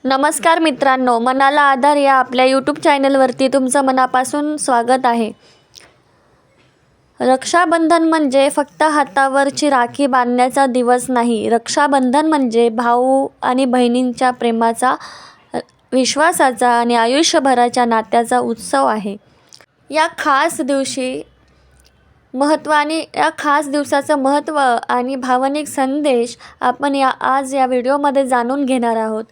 नमस्कार मित्रांनो, मनाला आधार या आपल्या यूट्यूब चॅनलवरती तुमचं मनापासून स्वागत आहे. रक्षाबंधन म्हणजे फक्त हातावरची राखी बांधण्याचा दिवस नाही. रक्षाबंधन म्हणजे भाऊ आणि बहिणींच्या प्रेमाचा, विश्वासाचा आणि आयुष्यभराच्या नात्याचा उत्सव आहे. या खास दिवसाचं महत्त्व आणि भावनिक संदेश आपण आज या व्हिडिओमध्ये जाणून घेणार आहोत.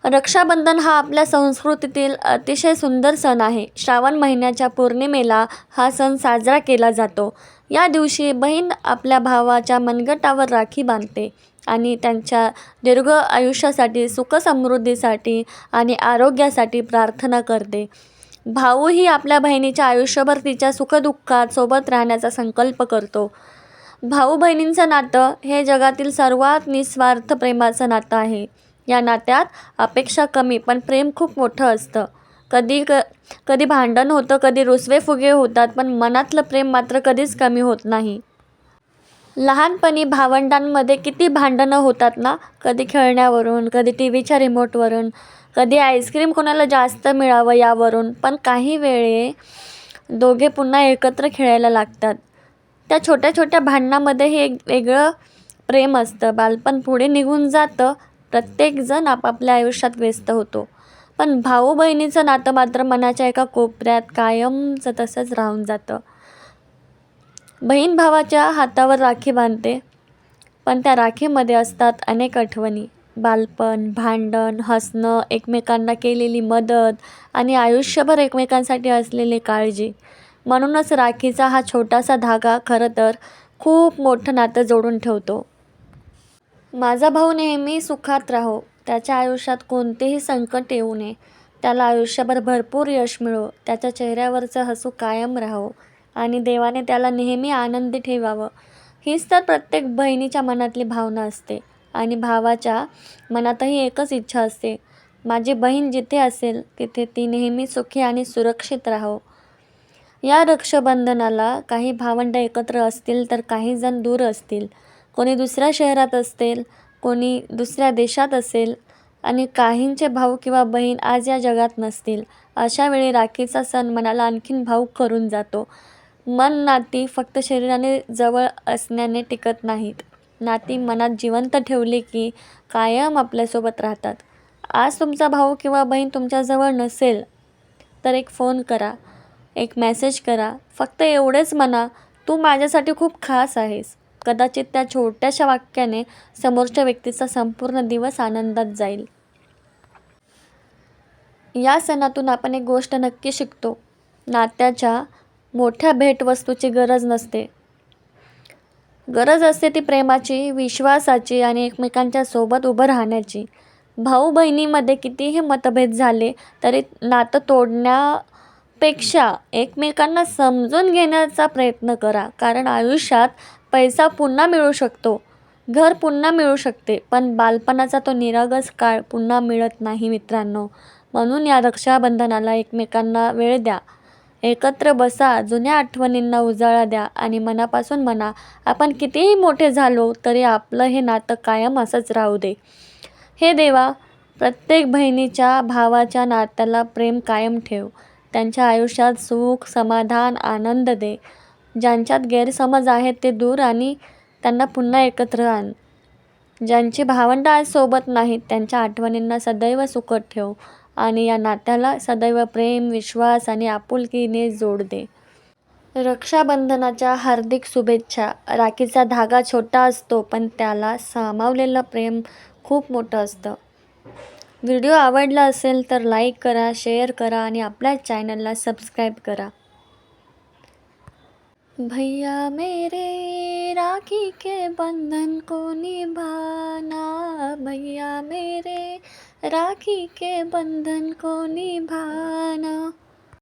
रक्षाबंधन हा आपल्या संस्कृतीतील अतिशय सुंदर सण आहे. श्रावण महिन्याच्या पौर्णिमेला हा सण साजरा केला जातो. या दिवशी बहीण आपल्या भावाच्या मनगटावर राखी बांधते आणि त्यांच्या दीर्घ आयुष्यासाठी, सुखसमृद्धीसाठी आणि आरोग्यासाठी प्रार्थना करते. भाऊही आपल्या बहिणीच्या आयुष्यभर तिच्या सुखदुःखात सोबत राहण्याचा संकल्प करतो. भाऊ बहिणींचं नातं हे जगातील सर्वात निस्वार्थ प्रेमाचं नातं आहे. या नात्यात अपेक्षा कमी पण प्रेम खूप मोठं असतं. कधी भांडण होतं, कधी रुसवे-फुगे होतात, पण मनातलं प्रेम मात्र कधीच कमी होत नाही. लहानपणी भावंडांमध्ये किती भांडणं होतात ना, कधी खेळण्यावरून, कधी टीव्हीच्या रिमोटवरून, कधी आईस्क्रीम कोणाला जास्त मिळावं यावरून. पण काही वेळे दोघे पुन्हा एकत्र खेळायला लागतात. त्या छोट्या छोट्या भांडणामध्ये हे एक वेगळं प्रेम असतं. बालपण पुढे निघून जातं, प्रत्येकजण आपापल्या आयुष्यात व्यस्त होतो. पण भाऊ बहिणीचं नातं मात्र मनाच्या एका कोपऱ्यात कायमचं तसंच राहून जातं. बहीण भावाच्या हातावर राखी बांधते, पण त्या राखीमध्ये असतात अनेक आठवणी. बालपण, भांडण, हसणं, एकमेकांना केलेली मदत आणि आयुष्यभर एकमेकांसाठी असलेली काळजी. म्हणूनच राखीचा हा छोटासा धागा खरं तर खूप मोठं नातं जोडून ठेवतो. माझा भाऊ नेहमी सुखात राहो, त्याच्या आयुष्यात कोणतेही संकट येऊ नये, त्याला आयुष्यभर भरपूर यश मिळो, त्याच्या चेहऱ्यावरचं हसू कायम राहो आणि देवाने त्याला नेहमी आनंदी ठेवावं, हीच तर प्रत्येक बहिणीच्या मनातली भावना असते. आणि भावाच्या मनातही एकच इच्छा असते, माझी बहीण जिथे असेल तिथे ती नेहमी सुखी आणि सुरक्षित राहो. या रक्षाबंधनाला काही भावंडं एकत्र असतील तर काही जण दूर असतील. कोणी दुसऱ्या शहरात असेल, कोणी दुसऱ्या देशात असेल आणि काहींचे भाऊ किंवा बहीण आज या जगात नसतील. अशा वेळी राखीचा सण मनाला आणखीन भावूक करून जातो. नाती फक्त शरीराने जवळ असण्याने टिकत नाहीत. नाती मनात जिवंत ठेवली की कायम आपल्यासोबत राहतात. आज तुमचा भाऊ किंवा बहीण तुमच्याजवळ नसेल तर एक फोन करा, एक मेसेज करा, फक्त एवढेच म्हणा, तू माझ्यासाठी खूप खास आहेस. कदाचित त्या छोट्याशा वाक्याने समोरच्या व्यक्तीचा संपूर्ण दिवस आनंदात जाईल. या सणातून आपण एक गोष्ट नक्की शिकतो, नात्याच्या मोठ्या भेटवस्तूची गरज नसते. गरज असते ती प्रेमाची, विश्वासाची आणि एकमेकांच्या सोबत उभं राहण्याची. भाऊ बहिणीमध्ये कितीही मतभेद झाले तरी नातं तोडण्यापेक्षा एकमेकांना समजून घेण्याचा प्रयत्न करा. कारण आयुष्यात पैसा पुन्हा मिळू शकतो, घर पुन्हा मिळू शकते, पण बालपणाचा तो निरागस काळ पुन्हा मिळत नाही मित्रांनो. म्हणून या रक्षाबंधनाला एकमेकांना वेळ द्या, एकत्र बसा, जुन्या आठवणींना उजाळा द्या आणि मनापासून म्हणा, आपण कितीही मोठे झालो तरी आपलं हे नातं कायम असंच राहू दे. हे देवा, प्रत्येक बहिणीच्या भावाच्या नात्याला प्रेम कायम ठेव. त्यांच्या आयुष्यात सुख, समाधान, आनंद दे. ज्यांच्यात गैरसमज आहेत ते दूर आणि त्यांना पुन्हा एकत्र आण. ज्यांची भावंडं आज सोबत नाहीत त्यांच्या आठवणींना सदैव सुखद ठेव आणि या नात्याला सदैव प्रेम, विश्वास आणि आपुलकीने जोड दे. रक्षाबंधनाच्या हार्दिक शुभेच्छा. राखीचा धागा छोटा असतो पण त्याला सामावलेलं प्रेम खूप मोठं असतं. व्हिडिओ आवडला असेल तर लाईक करा, शेअर करा आणि आपल्या चॅनलला सबस्क्राईब करा. भैया मेरे राखी के बंधन को निभाना, भैया मेरे राखी के बंधन को निभाना.